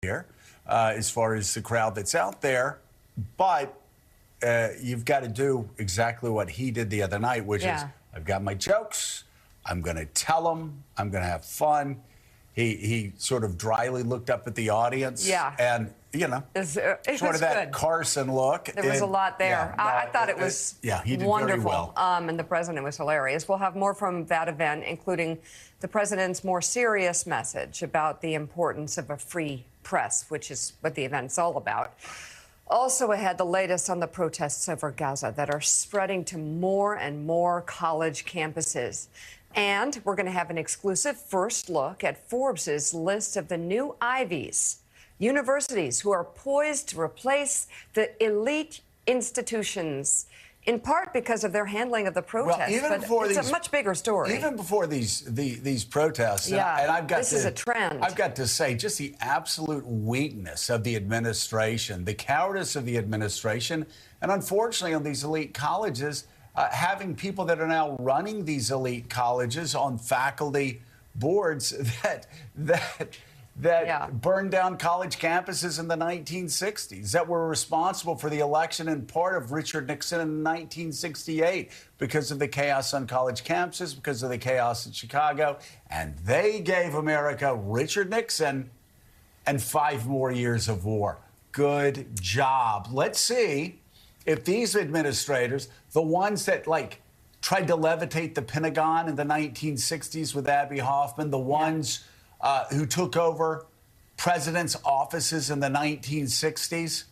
here as far as the crowd that's out there. But you've got to do exactly what he did the other night, which is I've got my jokes. I'm going to tell them. I'm going to have fun. He sort of dryly looked up at the audience. Yeah. And, you know, it sort of that good. Carson look. There was a lot there. I thought it was he did wonderful. Very well. And the president was hilarious. We'll have more from that event, including the president's more serious message about the importance of a free press, which is what the event's all about. Also ahead, the latest on the protests over Gaza that are spreading to more and more college campuses. And we're going to have an exclusive first look at Forbes' list of the new Ivies, universities who are poised to replace the elite institutions, in part because of their handling of the protests. Well, it's a much bigger story. Even before these protests, and I've got this is a trend. I've got to say, just the absolute weakness of the administration, the cowardice of the administration, and unfortunately on these elite colleges, having people that are now running these elite colleges on faculty boards that burned down college campuses in the 1960s, that were responsible for the election in part of Richard Nixon in 1968 because of the chaos on college campuses, because of the chaos in Chicago. And they gave America Richard Nixon and 5 more years of war. Good job. Let's see if these administrators, the ones that tried to levitate the Pentagon in the 1960s with Abby Hoffman, the ones who took over presidents' offices in the 1960s,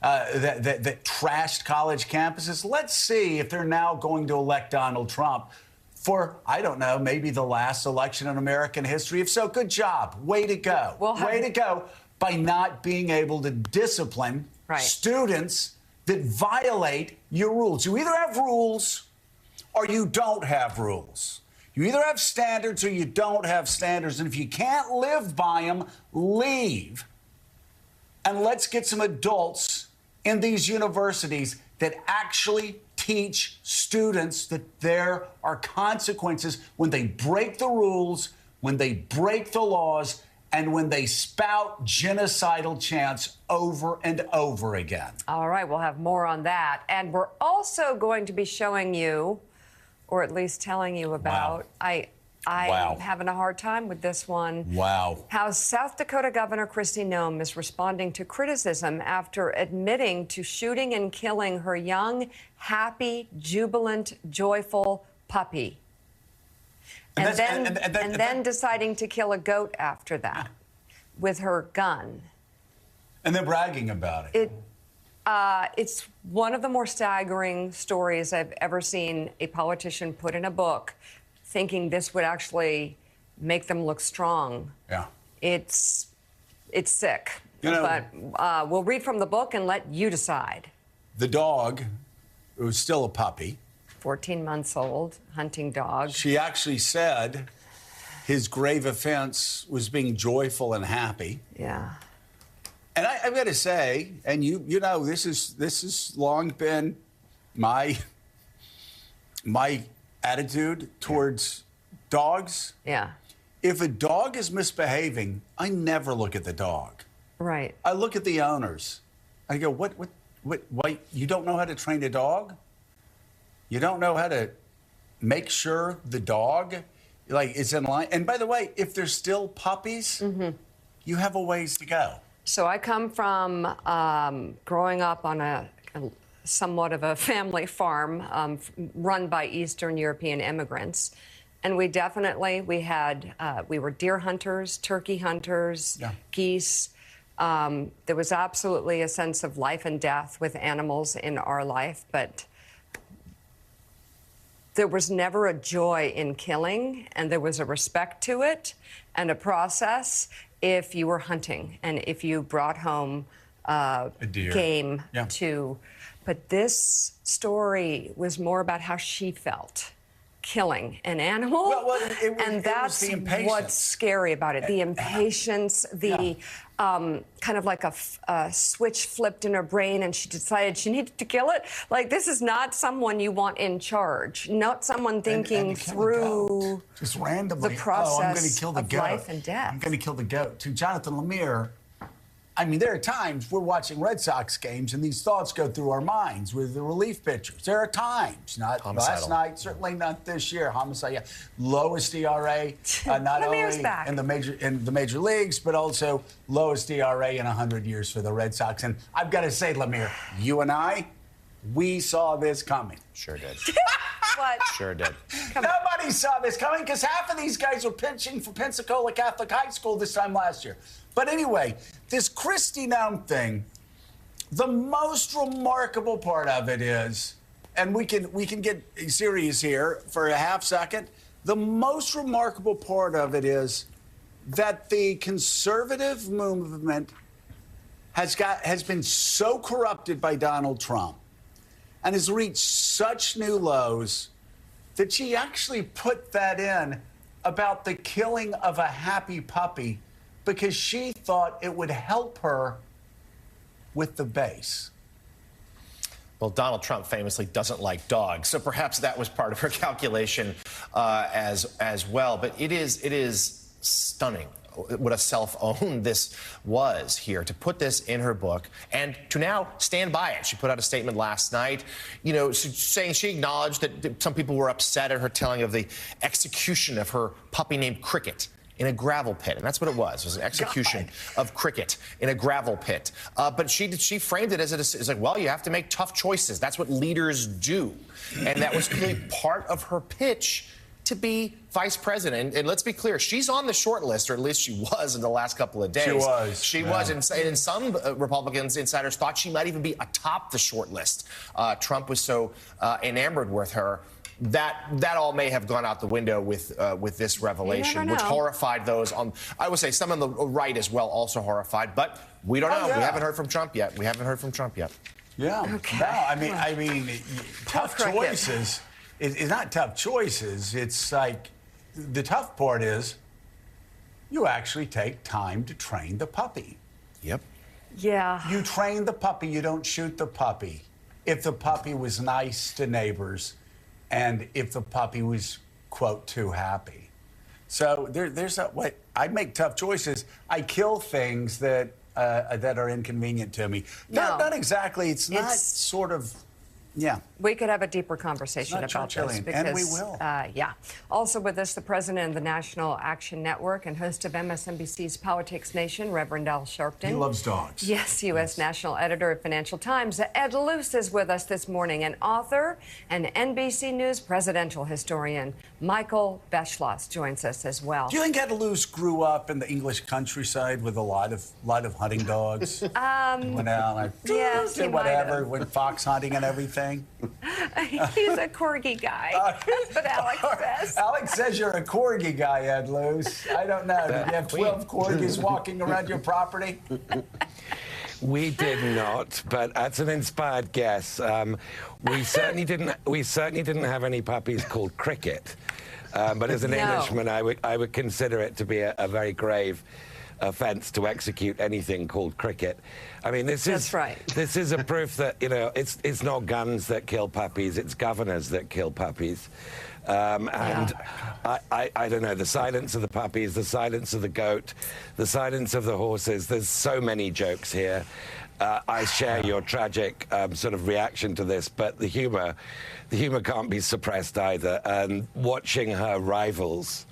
that trashed college campuses. Let's see if they're now going to elect Donald Trump for, I don't know, maybe the last election in American history. If so, good job. Way to go. Way to go by not being able to discipline students that violate your rules. You either have rules or you don't have rules. You either have standards or you don't have standards. And if you can't live by them, leave. And let's get some adults in these universities that actually teach students that there are consequences when they break the rules, when they break the laws, and when they spout genocidal chants over and over again. All right, we'll have more on that. And we're also going to be showing you, or at least telling you about, I'm having a hard time with this one. How South Dakota Governor Kristi Noem is responding to criticism after admitting to shooting and killing her young, happy, jubilant, joyful puppy. And then deciding to kill a goat after that with her gun. And then bragging about it. It's one of the more staggering stories I've ever seen a politician put in a book, thinking this would actually make them look strong. Yeah. It's sick. But we'll read from the book and let you decide. The dog, it was still a puppy. 14 months old, hunting dog. She actually said his grave offense was being joyful and happy. Yeah. And I've got to say, and you know, this has long been my attitude towards dogs. Yeah. If a dog is misbehaving, I never look at the dog. Right. I look at the owners. I go, what, you don't know how to train a dog? You don't know how to make sure the dog is in line. And by the way, if they're still puppies, you have a ways to go. So I come from growing up on a somewhat of a family farm run by Eastern European immigrants. And we were deer hunters, turkey hunters, geese. There was absolutely a sense of life and death with animals in our life, but there was never a joy in killing, and there was a respect to it and a process if you were hunting and if you brought home a deer game too. But this story was more about how she felt killing an animal. And that's what's scary about it. The impatience, kind of like a switch flipped in her brain and she decided she needed to kill it. Like, this is not someone you want in charge, not someone thinking through just randomly the process I'm going to kill the of goat. life and death. I'm going to kill the goat. To Jonathan Lemire, I mean, there are times we're watching Red Sox games and these thoughts go through our minds with the relief pitchers. There are times, not Homicidal. last night, certainly not this year. Homicide, yeah. Lowest ERA, not only in the major leagues, but also lowest ERA in 100 years for the Red Sox. And I've got to say, Lemire, you and I, we saw this coming. Sure did. What? Sure did. Nobody saw this coming because half of these guys were pitching for Pensacola Catholic High School this time last year. But anyway, this Kristi Noem thing, the most remarkable part of it is, and we can get serious here for a half second. The most remarkable part of it is that the conservative movement has been so corrupted by Donald Trump and has reached such new lows that she actually put that in about the killing of a happy puppy because she thought it would help her with the base. Well, Donald Trump famously doesn't like dogs, so perhaps that was part of her calculation as well. But it is stunning what a self-own this was here, to put this in her book and to now stand by it. She put out a statement last night, you know, saying she acknowledged that some people were upset at her telling of the execution of her puppy named Cricket in a gravel pit, and that's what it was. It was an execution of Cricket in a gravel pit. But she framed it as like, well, you have to make tough choices. That's what leaders do, and that was clearly part of her pitch to be vice president. And let's be clear, she's on the short list, or at least she was in the last couple of days. She was. And some Republicans insiders thought she might even be atop the short list. Trump was so enamored with her that all may have gone out the window with this revelation, which horrified those on, I would say, some on the right as well, also horrified. But we don't know. Yeah. We haven't heard from Trump yet. Yeah. Okay. No, I mean, tough choices. It's not tough choices. It's like the tough part is you actually take time to train the puppy. Yep. Yeah. You train the puppy. You don't shoot the puppy. If the puppy was nice to neighbors and if the puppy was, quote, too happy. So there's a way. I make tough choices. I kill things that are inconvenient to me. No. Not exactly. It's not sort of... Yeah. We could have a deeper conversation about this because, and we will. Yeah. Also with us, the president of the National Action Network and host of MSNBC's Politics Nation, Reverend Al Sharpton. He loves dogs. Yes, U.S. National Editor of Financial Times. Ed Luce is with us this morning, an author and NBC News presidential historian. Michael Beschloss joins us as well. Do you think Ed Luce grew up in the English countryside with a lot of hunting dogs? Went out like, yes, did whatever, went fox hunting and everything. He's a corgi guy. That's what Alex says. Alex says you're a corgi guy, Ed Luce. I don't know. Did you have 12 corgis walking around your property? We did not, but that's an inspired guess. We certainly didn't have any puppies called Cricket. But as an Englishman, I would consider it to be a very grave offence to execute anything called Cricket. I mean, this is a proof that, you know, it's not guns that kill puppies, it's governors that kill puppies. And I don't know, the silence of the puppies, the silence of the goat, the silence of the horses, there's so many jokes here. I share your tragic sort of reaction to this, but the humor can't be suppressed either. And watching her rivals,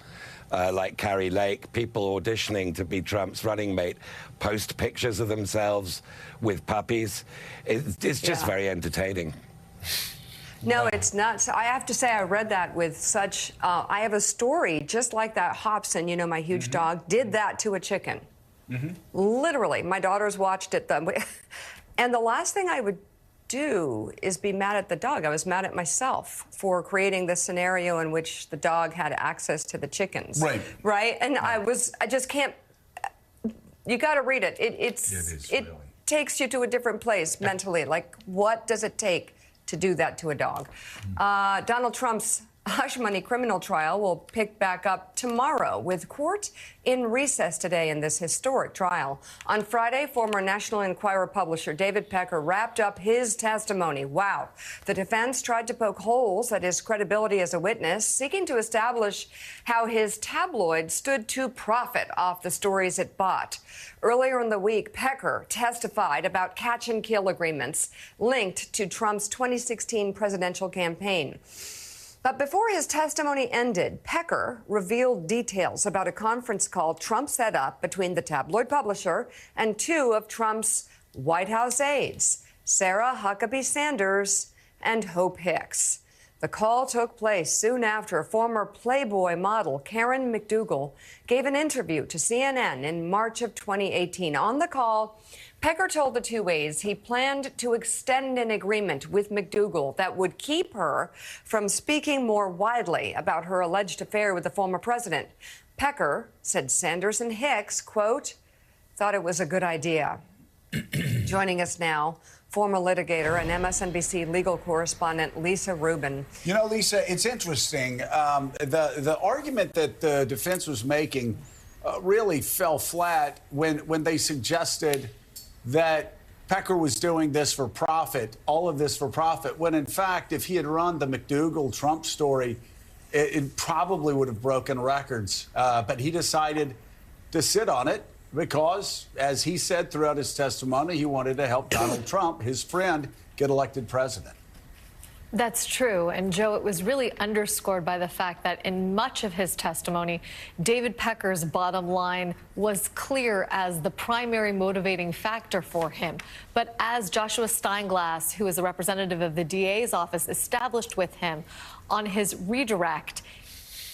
like Carrie Lake, people auditioning to be Trump's running mate, post pictures of themselves with puppies. It's just very entertaining. No, it's not. I have to say, I read that with such... I have a story just like that. Hobson, you know, my huge dog, did that to a chicken. Literally. My daughters watched it. And the last thing I would do is be mad at the dog. I was mad at myself for creating this scenario in which the dog had access to the chickens. Right? And I just can't... You got to read it. It takes you to a different place mentally. Like, what does it take to do that to a dog? Donald Trump's hush money criminal trial will pick back up tomorrow, with court in recess today in this historic trial. On Friday, former National Enquirer publisher David Pecker wrapped up his testimony. Wow. The defense tried to poke holes at his credibility as a witness, seeking to establish how his tabloid stood to profit off the stories it bought. Earlier in the week, Pecker testified about catch-and-kill agreements linked to Trump's 2016 presidential campaign. But before his testimony ended, Pecker revealed details about a conference call Trump set up between the tabloid publisher and two of Trump's White House aides, Sarah Huckabee Sanders and Hope Hicks. The call took place soon after former Playboy model Karen McDougal gave an interview to CNN in March of 2018. On the call, Pecker told the two aides he planned to extend an agreement with McDougal that would keep her from speaking more widely about her alleged affair with the former president. Pecker said Sanders and Hicks, quote, thought it was a good idea. Joining us now, former litigator and MSNBC legal correspondent Lisa Rubin. You know, Lisa, it's interesting. The argument that the defense was making really fell flat when they suggested that Pecker was doing this for profit, all of this for profit, when in fact, if he had run the McDougal-Trump story, it probably would have broken records. But he decided to sit on it because, as he said throughout his testimony, he wanted to help Donald Trump, his friend, get elected president. That's true. And, Joe, it was really underscored by the fact that in much of his testimony, David Pecker's bottom line was clear as the primary motivating factor for him. But as Joshua Steinglass, who is a representative of the DA's office, established with him on his redirect,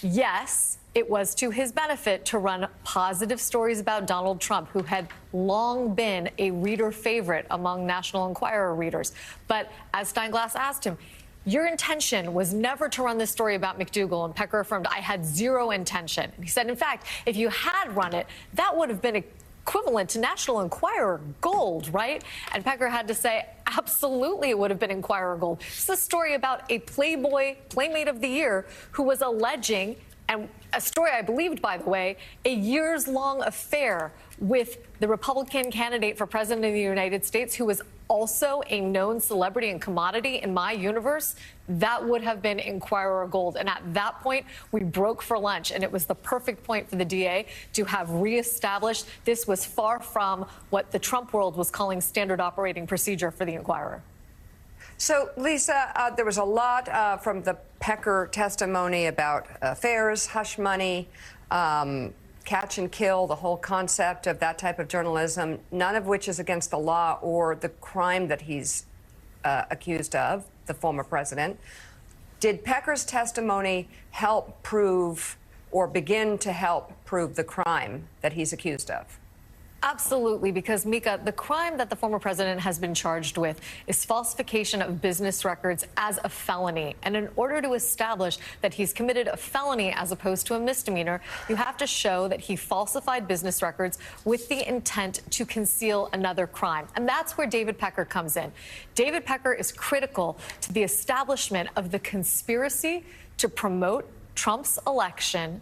yes, it was to his benefit to run positive stories about Donald Trump, who had long been a reader favorite among National Enquirer readers. But as Steinglass asked him, your intention was never to run this story about McDougal, and Pecker affirmed, I had zero intention. And he said, in fact, if you had run it, that would have been equivalent to National Enquirer gold, right? And Pecker had to say, absolutely, it would have been Enquirer gold. It's a story about a Playboy Playmate of the Year who was alleging, and a story I believed, by the way, a years-long affair with the Republican candidate for president of the United States, who was also a known celebrity and commodity in my universe. That would have been Enquirer gold. And at that point, we broke for lunch. And it was the perfect point for the DA to have reestablished this was far from what the Trump world was calling standard operating procedure for the Enquirer. So, Lisa, there was a lot from the Pecker testimony about affairs, hush money, catch and kill, the whole concept of that type of journalism, none of which is against the law or the crime that he's accused of, the former president. Did Pecker's testimony help prove or begin to help prove the crime that he's accused of? Absolutely, because, Mika, the crime that the former president has been charged with is falsification of business records as a felony. And in order to establish that he's committed a felony as opposed to a misdemeanor, you have to show that he falsified business records with the intent to conceal another crime. And that's where David Pecker comes in. David Pecker is critical to the establishment of the conspiracy to promote Trump's election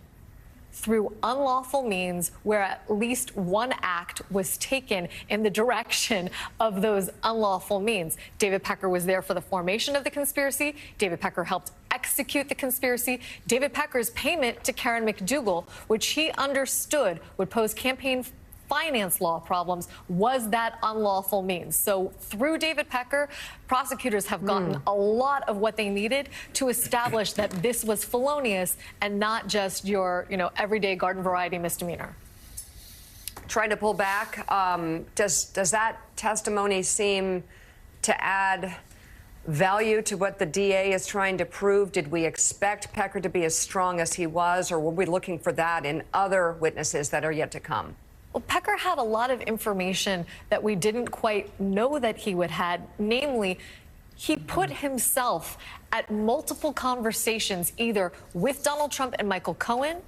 through unlawful means, where at least one act was taken in the direction of those unlawful means. David Pecker was there for the formation of the conspiracy. David Pecker helped execute the conspiracy. David Pecker's payment to Karen McDougal, which he understood would pose campaign finance law problems, was that unlawful means. So through David Pecker, prosecutors have gotten a lot of what they needed to establish that this was felonious and not just your, everyday garden variety misdemeanor. Trying to pull back, does that testimony seem to add value to what the DA is trying to prove? Did we expect Pecker to be as strong as he was, or were we looking for that in other witnesses that are yet to come? Well, Pecker had a lot of information that we didn't quite know that he would have. Namely, he put himself at multiple conversations either with Donald Trump and Michael Cohen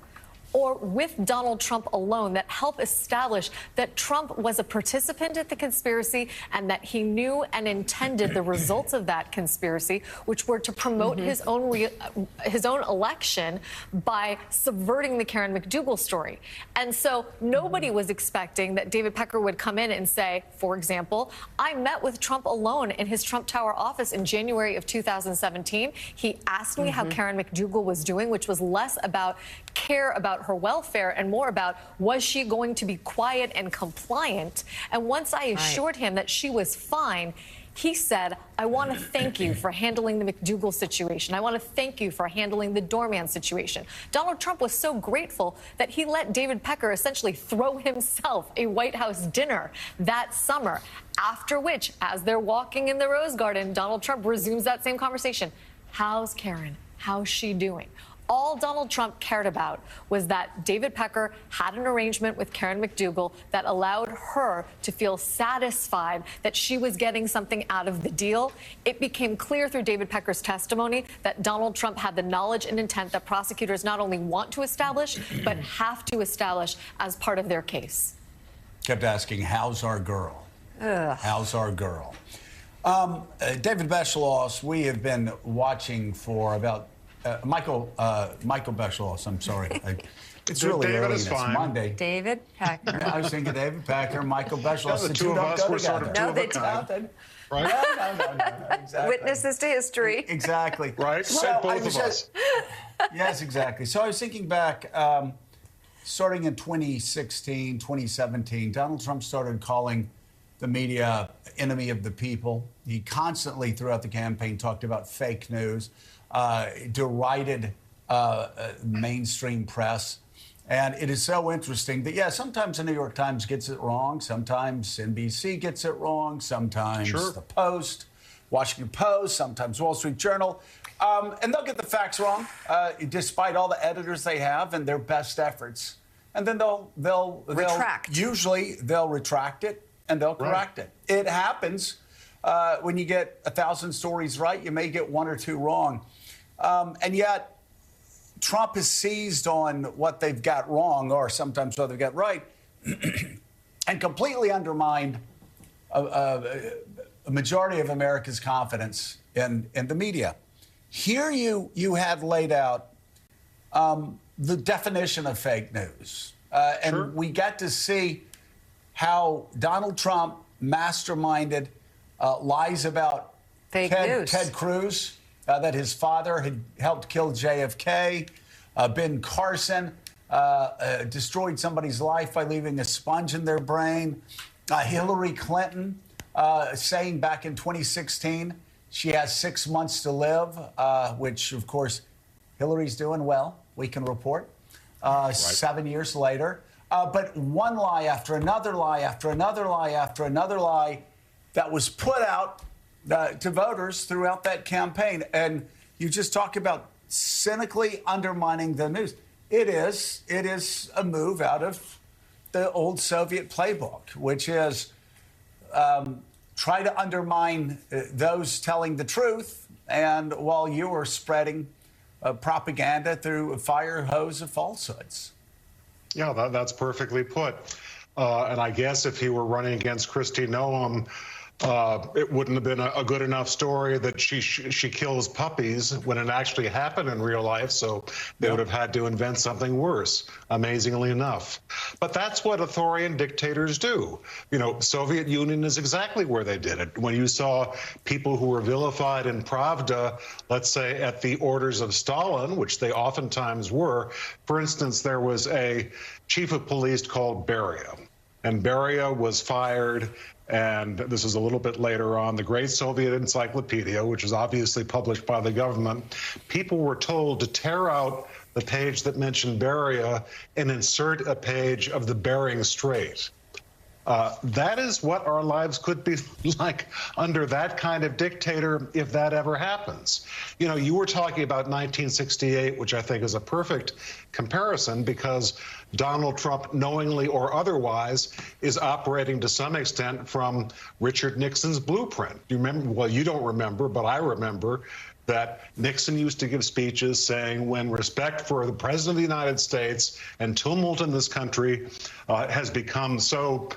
or with Donald Trump alone that help establish that Trump was a participant in the conspiracy and that he knew and intended the results of that conspiracy, which were to promote his own election by subverting the Karen McDougal story. And so nobody was expecting that David Pecker would come in and say, for example, I met with Trump alone in his Trump Tower office in January of 2017. He asked me how Karen McDougal was doing, which was less about care about her welfare and more about was she going to be quiet and compliant. And once I assured him that she was fine, he said, I want to thank you for handling the McDougal situation. I want to thank you for handling the doorman situation. Donald Trump was so grateful that he let David Pecker essentially throw himself a White House dinner that summer, after which, as they're walking in the Rose Garden, Donald Trump resumes that same conversation. How's Karen? How's she doing? All Donald Trump cared about was that David Pecker had an arrangement with Karen McDougal that allowed her to feel satisfied that she was getting something out of the deal. It became clear through David Pecker's testimony that Donald Trump had the knowledge and intent that prosecutors not only want to establish, but have to establish as part of their case. Kept asking, how's our girl? How's our girl? David Beschloss, we have been watching for about Michael Beschloss, I'm sorry. It's really David early. Is It's fine. Monday. David Pecker. I was thinking David Pecker, Michael Beschloss. Yeah, the two of us were sort of two No, of they a kind. Right? No, exactly. Witnesses to history. Exactly. Right? So Said I both was of us. Yes, exactly. So I was thinking back, starting in 2016, 2017, Donald Trump started calling the media enemy of the people. He constantly, throughout the campaign, talked about fake news, derided mainstream press. And it is so interesting that, yeah, sometimes the New York Times gets it wrong. Sometimes NBC gets it wrong. Sometimes the Post, Washington Post, sometimes Wall Street Journal. And they'll get the facts wrong, despite all the editors they have and their best efforts. And then they'll retract. Usually they'll retract it and they'll correct it. It happens. When you get 1,000 stories right, you may get one or two wrong. And yet, Trump has seized on what they've got wrong, or sometimes what they've got right, and completely undermined a majority of America's confidence in the media. Here you had laid out the definition of fake news. And we got to see how Donald Trump masterminded lies about Ted Cruz, that his father had helped kill JFK. Ben Carson destroyed somebody's life by leaving a sponge in their brain. Hillary Clinton saying back in 2016 she has 6 months to live, which, of course, Hillary's doing well, we can report, 7 years later. But one lie after another lie after another lie after another lie that was put out to voters throughout that campaign. And you just talk about cynically undermining the news. It is a move out of the old Soviet playbook, which is try to undermine those telling the truth, and while you are spreading propaganda through a fire hose of falsehoods. Yeah, that's perfectly put. And I guess if he were running against Kristi Noem, it wouldn't have been a good enough story that she kills puppies when it actually happened in real life. So they would have had to invent something worse, amazingly enough. But that's what authoritarian dictators do. You know, Soviet Union is exactly where they did it. When you saw people who were vilified in Pravda, let's say at the orders of Stalin, which they oftentimes were. For instance, there was a chief of police called Beria, and Beria was fired. And this is a little bit later on, the Great Soviet Encyclopedia, which is obviously published by the government, people were told to tear out the page that mentioned Beria and insert a page of the Bering Strait. That is what our lives could be like under that kind of dictator if that ever happens. You know, you were talking about 1968, which I think is a perfect comparison because Donald Trump, knowingly or otherwise, is operating to some extent from Richard Nixon's blueprint. You remember? Well, you don't remember, but I remember that Nixon used to give speeches saying when respect for the President of the United States and tumult in this country has become so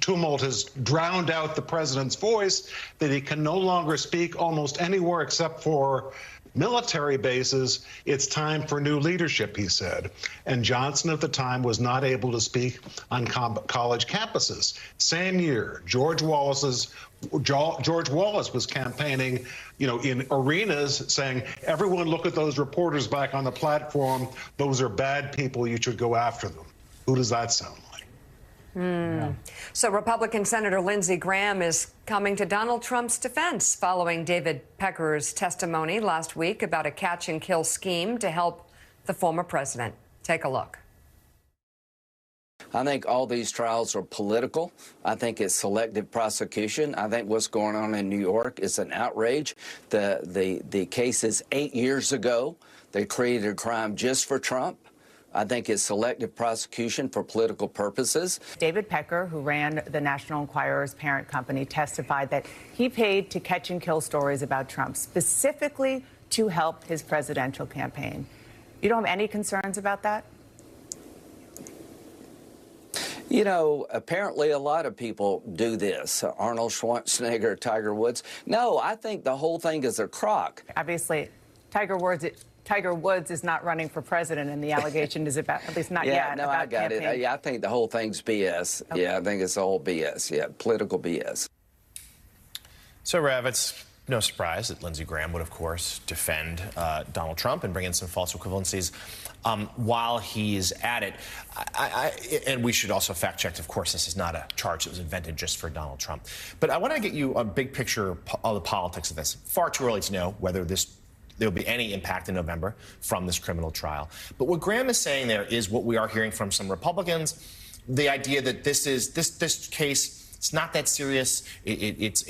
tumult has drowned out the president's voice that he can no longer speak almost anywhere except for military bases. It's time for new leadership, he said. And Johnson at the time was not able to speak on college campuses. Same year, George Wallace was campaigning, in arenas saying, everyone look at those reporters back on the platform. Those are bad people. You should go after them. Who does that sound like? Yeah. So Republican Senator Lindsey Graham is coming to Donald Trump's defense following David Pecker's testimony last week about a catch-and-kill scheme to help the former president. Take a look. I think all these trials are political. I think it's selective prosecution. I think what's going on in New York is an outrage. The case is 8 years ago. They created a crime just for Trump. I think it's selective prosecution for political purposes. David Pecker, who ran the National Enquirer's parent company, testified that he paid to catch and kill stories about Trump, specifically to help his presidential campaign. You don't have any concerns about that? Apparently a lot of people do this. Arnold Schwarzenegger, Tiger Woods. No, I think the whole thing is a crock. Obviously, Tiger Woods is not running for president, and the allegation is about, at least not yet. No, I got campaign. it. I think the whole thing's BS. Okay. Yeah, I think it's all BS. Yeah, political BS. So, Rev, it's no surprise that Lindsey Graham would, of course, defend Donald Trump and bring in some false equivalencies while he's at it. And we should also fact check, of course, this is not a charge that was invented just for Donald Trump. But I want to get you a big picture of the politics of this. Far too early to know whether there'll be any impact in November from this criminal trial. But what Graham is saying there is what we are hearing from some Republicans, the idea that this case, it's not that serious. It's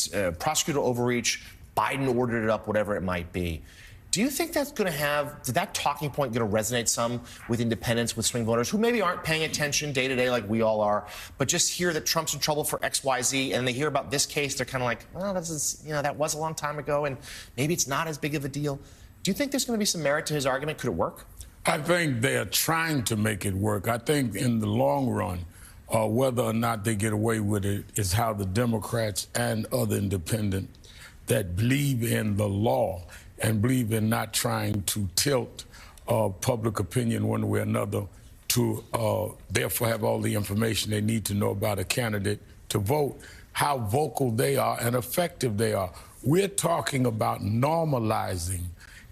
prosecutorial overreach. Biden ordered it up, whatever it might be. Do you think that's going to is that talking point going to resonate some with independents, with swing voters who maybe aren't paying attention day to day like we all are, but just hear that Trump's in trouble for X, Y, Z, and they hear about this case, they're kind of like, well, that was a long time ago, and maybe it's not as big of a deal. Do you think there's going to be some merit to his argument? Could it work? I think they're trying to make it work. I think in the long run, whether or not they get away with it is how the Democrats and other independents that believe in the law and believe in not trying to tilt public opinion one way or another to therefore have all the information they need to know about a candidate to vote, how vocal they are and effective they are. We're talking about normalizing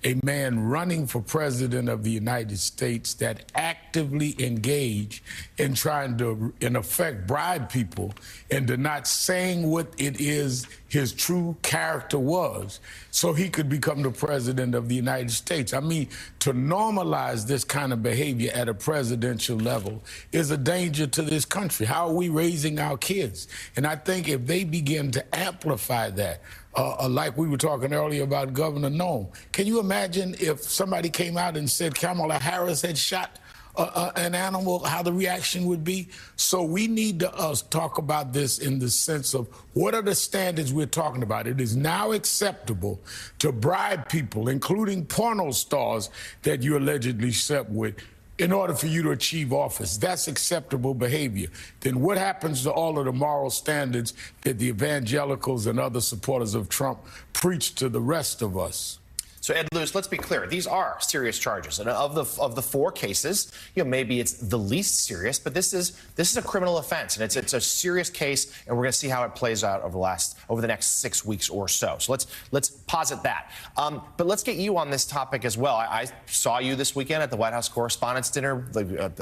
a man running for president of the United States that actively engage in trying to, in effect, bribe people into not saying what it is his true character was so he could become the president of the United States. I mean, to normalize this kind of behavior at a presidential level is a danger to this country. How are we raising our kids? And I think if they begin to amplify that, like we were talking earlier about Governor Nome. Can you imagine if somebody came out and said Kamala Harris had shot an animal, how the reaction would be? So we need to talk about this in the sense of what are the standards we're talking about? It is now acceptable to bribe people, including porno stars that you allegedly slept with, in order for you to achieve office. That's acceptable behavior. Then what happens to all of the moral standards that the evangelicals and other supporters of Trump preach to the rest of us? So, Ed Lewis, let's be clear. These are serious charges. And of the four cases, maybe it's the least serious, but this is a criminal offense, and it's a serious case, and we're going to see how it plays out over the next 6 weeks or so. So let's posit that. But let's get you on this topic as well. I saw you this weekend at the White House Correspondents' Dinner.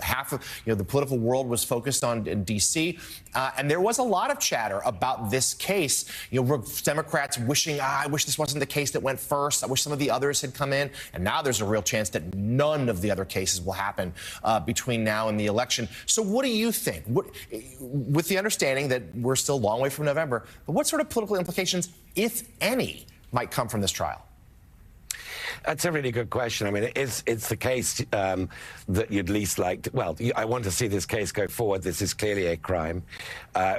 Half of the political world was focused on in D.C., and there was a lot of chatter about this case. Democrats wishing, I wish this wasn't the case that went first. I wish some of the others had come in, and now there's a real chance that none of the other cases will happen between now and the election. So what do you think? With the understanding that we're still a long way from November, but what sort of political implications, if any, might come from this trial? That's a really good question. I mean, it's the case that you'd least like to, well, I want to see this case go forward. This is clearly a crime.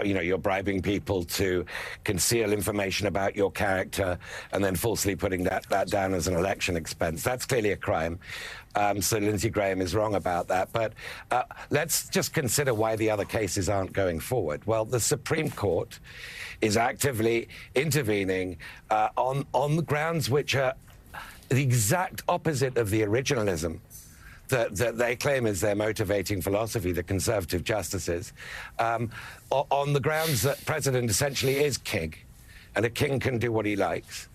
You know, you're bribing people to conceal information about your character and then falsely putting that down as an election expense. That's clearly a crime. So Lindsey Graham is wrong about that. But let's just consider why the other cases aren't going forward. Well, the Supreme Court is actively intervening on the grounds which are the exact opposite of the originalism that they claim is their motivating philosophy, the conservative justices, on the grounds that president essentially is king, and a king can do what he likes.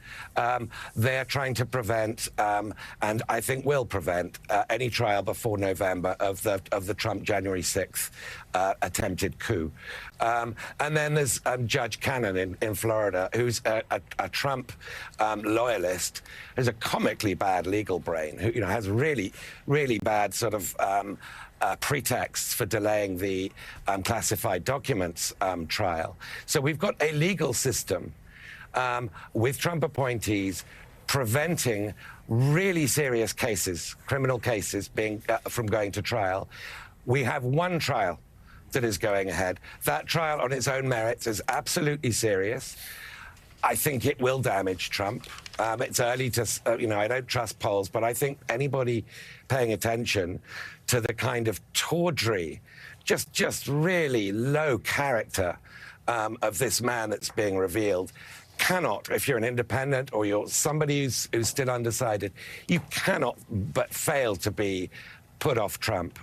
They're trying to prevent, and I think will prevent, any trial before November of the Trump January 6th attempted coup. And then there's Judge Cannon in Florida, who's a Trump loyalist, who's a comically bad legal brain, who has really, really bad sort of pretexts for delaying the classified documents trial. So we've got a legal system with Trump appointees preventing really serious cases, criminal cases, being from going to trial. We have one trial that is going ahead. That trial on its own merits is absolutely serious. I think it will damage Trump. It's early to, I don't trust polls, but I think anybody paying attention to the kind of tawdry, just really low character of this man that's being revealed cannot, if you're an independent or you're somebody who's still undecided, you cannot but fail to be put off Trump.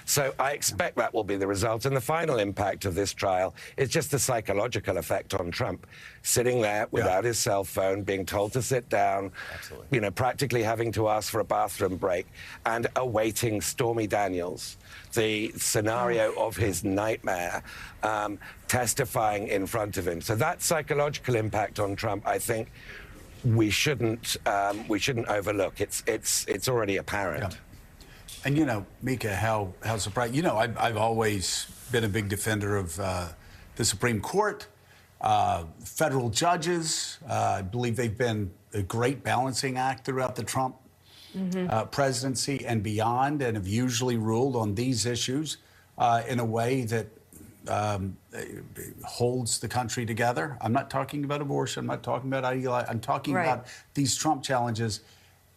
So I expect that will be the result. And the final impact of this trial is just the psychological effect on Trump, sitting there without his cell phone, being told to sit down, practically having to ask for a bathroom break, and awaiting Stormy Daniels, the scenario of his nightmare, testifying in front of him. So that psychological impact on Trump, I think, we shouldn't overlook. It's already apparent. Yeah. And Mika, how surprised? I've always been a big defender of the Supreme Court, federal judges. I believe they've been a great balancing act throughout the Trump presidency and beyond, and have usually ruled on these issues in a way that holds the country together. I'm not talking about abortion. I'm not talking about ideology. I'm talking about these Trump challenges.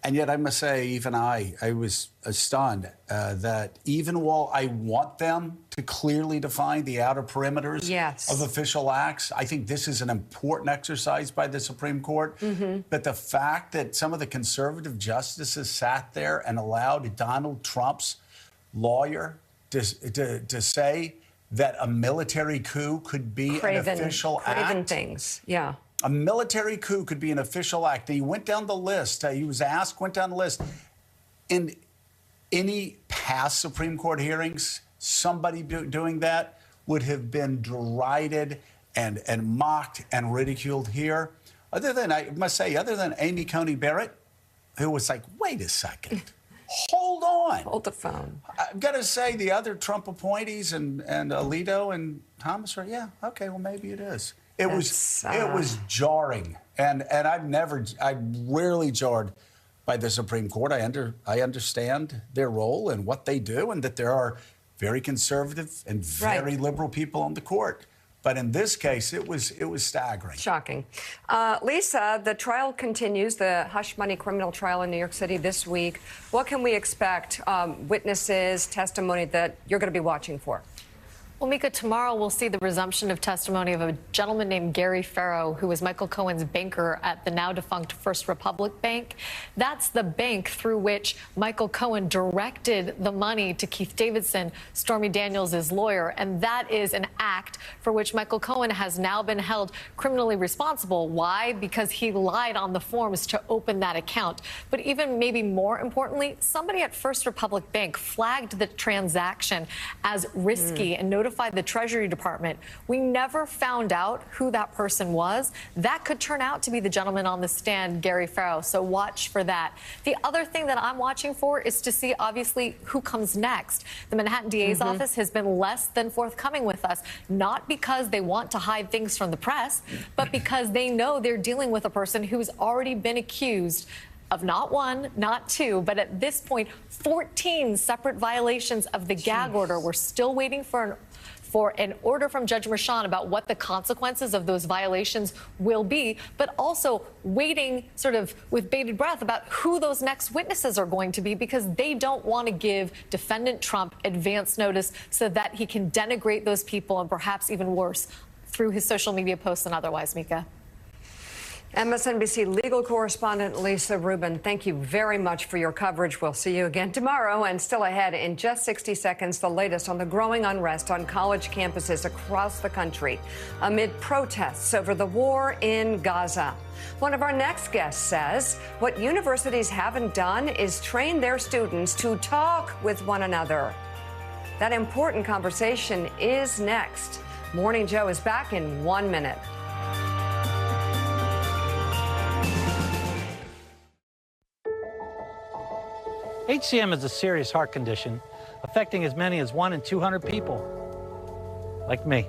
And yet I must say, even I was stunned that even while I want them to clearly define the outer perimeters of official acts, I think this is an important exercise by the Supreme Court. But the fact that some of the conservative justices sat there and allowed Donald Trump's lawyer to say that a military coup could be an official act. Things, A military coup could be an official act. He went down the list. He was asked, went down the list. In any past Supreme Court hearings, somebody doing that would have been derided and mocked and ridiculed here. Other than, I must say, other than Amy Coney Barrett, who was like, wait a second. Hold on. Hold the phone. I've got to say, the other Trump appointeed and Alito and Thomas are, okay, well, maybe it is. It was jarring, and I'm rarely jarred by the Supreme Court. I understand their role and what they do, and that there are very conservative and very liberal people on the court. But in this case, it was staggering. Shocking. Lisa, the trial continues, the hush money criminal trial in New York City this week. What can we expect? Witnesses, testimony that you're going to be watching for? Well, Mika, tomorrow we'll see the resumption of testimony of a gentleman named Gary Farrow, who was Michael Cohen's banker at the now-defunct First Republic Bank. That's the bank through which Michael Cohen directed the money to Keith Davidson, Stormy Daniels' lawyer, and that is an act for which Michael Cohen has now been held criminally responsible. Why? Because he lied on the forms to open that account. But even maybe more importantly, somebody at First Republic Bank flagged the transaction as risky and notified the Treasury Department. We never found out who that person was. That could turn out to be the gentleman on the stand, Gary Farrow, so watch for that. The other thing that I'm watching for is to see, obviously, who comes next. The Manhattan DA's office has been less than forthcoming with us, not because they want to hide things from the press, but because they know they're dealing with a person who's already been accused of not one, not two, but at this point, 14 separate violations of the gag order. We're still waiting for an order from Judge Merchan about what the consequences of those violations will be, but also waiting sort of with bated breath about who those next witnesses are going to be, because they don't want to give defendant Trump advance notice so that he can denigrate those people and perhaps even worse through his social media posts and otherwise. Mika. MSNBC legal correspondent Lisa Rubin, thank you very much for your coverage. We'll see you again tomorrow. And still ahead in just 60 seconds, the latest on the growing unrest on college campuses across the country amid protests over the war in Gaza. One of our next guests says what universities haven't done is train their students to talk with one another. That important conversation is next. Morning Joe is back in 1 minute. HCM is a serious heart condition affecting as many as 1 in 200 people, like me.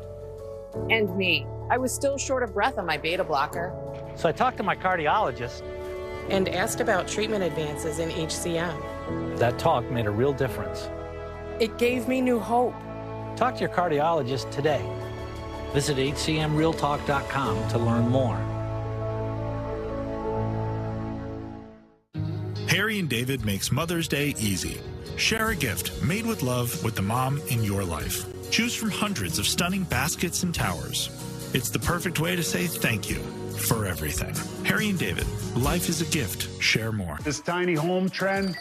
And me. I was still short of breath on my beta blocker. So I talked to my cardiologist. And asked about treatment advances in HCM. That talk made a real difference. It gave me new hope. Talk to your cardiologist today. Visit hcmrealtalk.com to learn more. Harry and David makes Mother's Day easy. Share a gift made with love with the mom in your life. Choose from hundreds of stunning baskets and towers. It's the perfect way to say thank you for everything. Harry and David, life is a gift. Share more. This tiny home trend,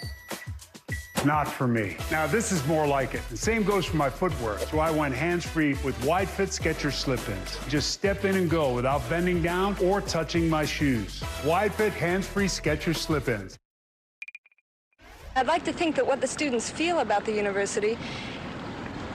not for me. Now, this is more like it. The same goes for my footwear. So I went hands-free with wide-fit Skechers slip-ins. Just step in and go without bending down or touching my shoes. Wide-fit, hands-free Skechers slip-ins. I'd like to think that what the students feel about the university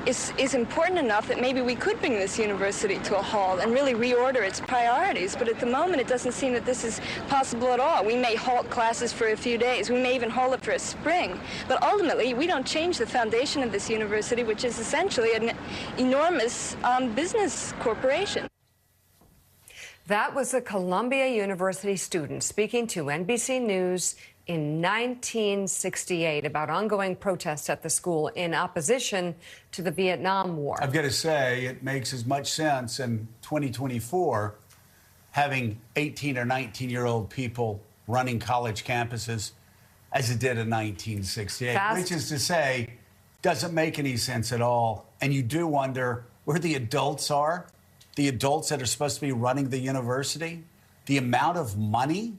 is important enough that maybe we could bring this university to a halt and really reorder its priorities. But at the moment, it doesn't seem that this is possible at all. We may halt classes for a few days. We may even halt it for a spring. But ultimately, we don't change the foundation of this university, which is essentially an enormous business corporation. That was a Columbia University student speaking to NBC News in 1968 about ongoing protests at the school in opposition to the Vietnam War. I've got to say, it makes as much sense in 2024 having 18 or 19-year-old people running college campuses as it did in 1968, which is to say, doesn't make any sense at all. And you do wonder where the adults are, the adults that are supposed to be running the university, the amount of money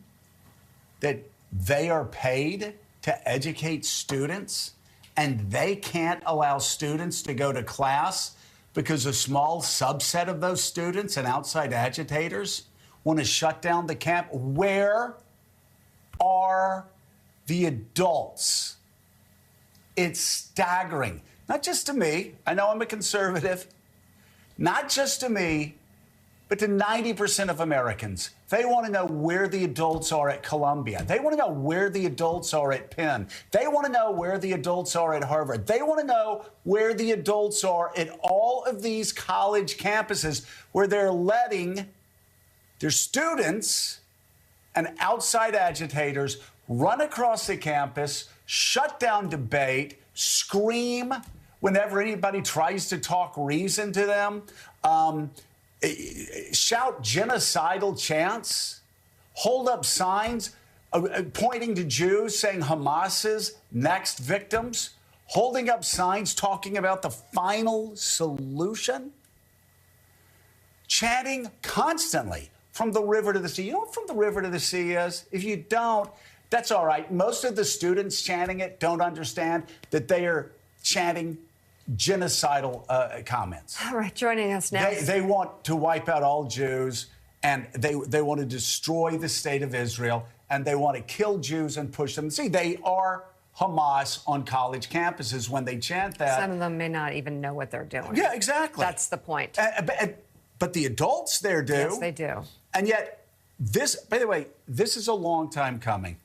that they are paid to educate students, and they can't allow students to go to class because a small subset of those students and outside agitators want to shut down the camp. Where are the adults? It's staggering. Not just to me. I know I'm a conservative. Not just to me, but to 90% of Americans. They want to know where the adults are at Columbia. They want to know where the adults are at Penn. They want to know where the adults are at Harvard. They want to know where the adults are at all of these college campuses where they're letting their students and outside agitators run across the campus, shut down debate, scream whenever anybody tries to talk reason to them, shout genocidal chants, hold up signs pointing to Jews saying Hamas's next victims, holding up signs talking about the final solution, chanting constantly from the river to the sea. You know what from the river to the sea is? If you don't, that's all right. Most of the students chanting it don't understand that they are chanting genocidal comments. All right, joining us now. They want to wipe out all Jews, and they want to destroy the state of Israel, and they want to kill Jews and push them. See, they are Hamas on college campuses when they chant that. Some of them may not even know what they're doing. Yeah, exactly. That's the point. But the adults there do. Yes, they do. And yet, this, by the way, this is a long time coming.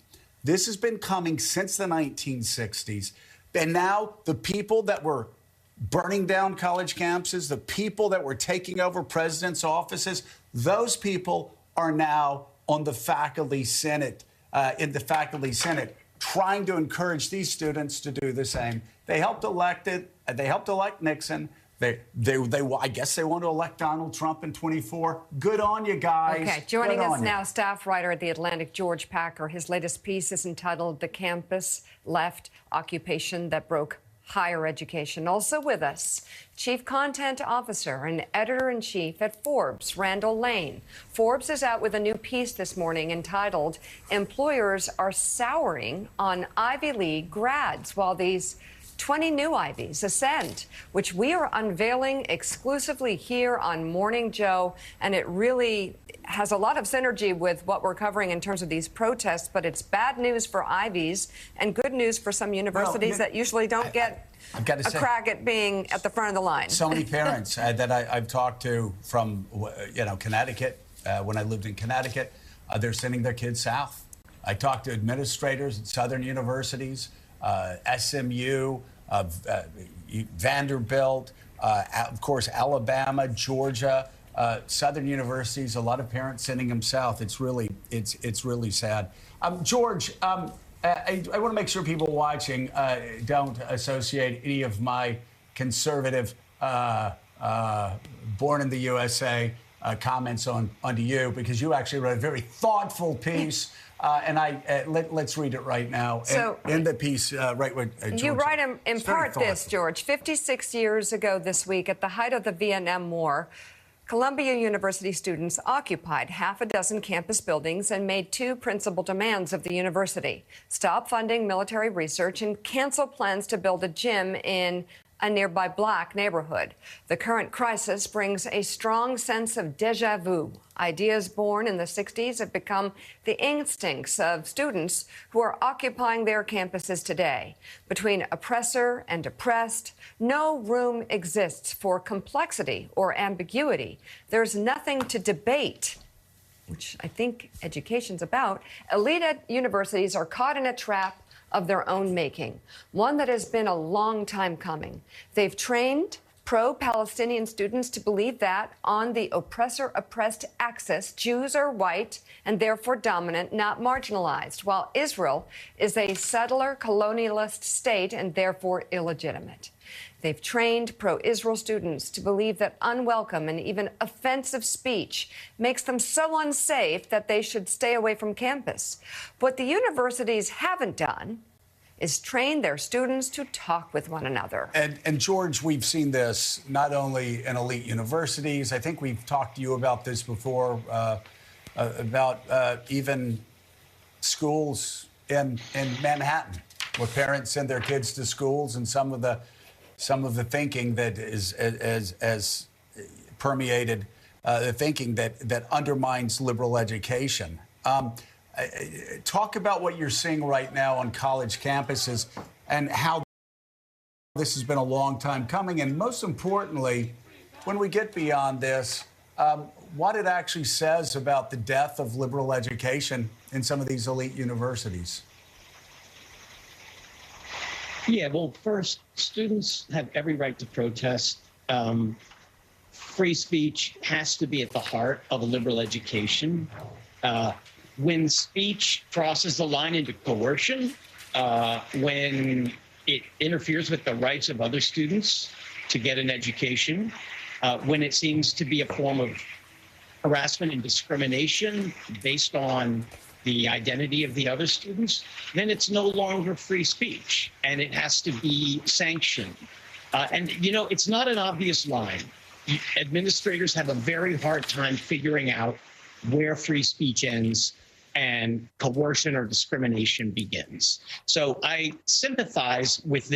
This has been coming since the 1960s. And now the people that were burning down college campuses, the people that were taking over presidents' offices, those people are now on the faculty senate in the faculty senate, trying to encourage these students to do the same. They helped elect Nixon. I guess they want to elect Donald Trump in 24. Good on you guys. Okay, joining us now, staff writer at The Atlantic, George Packer. His latest piece is entitled "The Campus Left Occupation That Broke Higher Education." Also with us, Chief Content Officer and Editor-in-Chief at Forbes, Randall Lane. Forbes is out with a new piece this morning entitled "Employers Are Souring on Ivy League Grads While These 20 New Ivies Ascend," which we are unveiling exclusively here on Morning Joe. And it really has a lot of synergy with what we're covering in terms of these protests. But it's bad news for Ivies and good news for some universities that usually don't get a crack at being at the front of the line. So many parents that I've talked to from, Connecticut, when I lived in Connecticut, they're sending their kids south. I talked to administrators at Southern universities, SMU, Vanderbilt, of course, Alabama, Georgia, Southern universities. A lot of parents sending them south. It's really sad. George, I want to make sure people watching don't associate any of my conservative, born in the USA comments onto you, because you actually wrote a very thoughtful piece. And let's read it right now. So, in the piece, right with George. You write in part this, George. 56 years ago this week, at the height of the Vietnam War, Columbia University students occupied half a dozen campus buildings and made two principal demands of the university: stop funding military research and cancel plans to build a gym in a nearby black neighborhood. The current crisis brings a strong sense of déjà vu. Ideas born in the 60s have become the instincts of students who are occupying their campuses today. Between oppressor and oppressed, no room exists for complexity or ambiguity. There's nothing to debate, which I think education's about. Elite universities are caught in a trap of their own making, one that has been a long time coming. They've trained pro-Palestinian students to believe that on the oppressor-oppressed axis, Jews are white and therefore dominant, not marginalized, while Israel is a settler colonialist state and therefore illegitimate. They've trained pro-Israel students to believe that unwelcome and even offensive speech makes them so unsafe that they should stay away from campus. What the universities haven't done is train their students to talk with one another. And George, we've seen this not only in elite universities. I think we've talked to you about this before, about even schools in Manhattan, where parents send their kids to schools, and some of the thinking that is permeated, the thinking that undermines liberal education. Talk about what you're seeing right now on college campuses and how this has been a long time coming. And most importantly, when we get beyond this, what it actually says about the death of liberal education in some of these elite universities. Yeah, well, first, students have every right to protest. Free speech has to be at the heart of a liberal education. When speech crosses the line into coercion, when it interferes with the rights of other students to get an education, when it seems to be a form of harassment and discrimination based on the identity of the other students, then it's no longer free speech, and it has to be sanctioned. And, it's not an obvious line. Administrators have a very hard time figuring out where free speech ends and coercion or discrimination begins. So I sympathize with their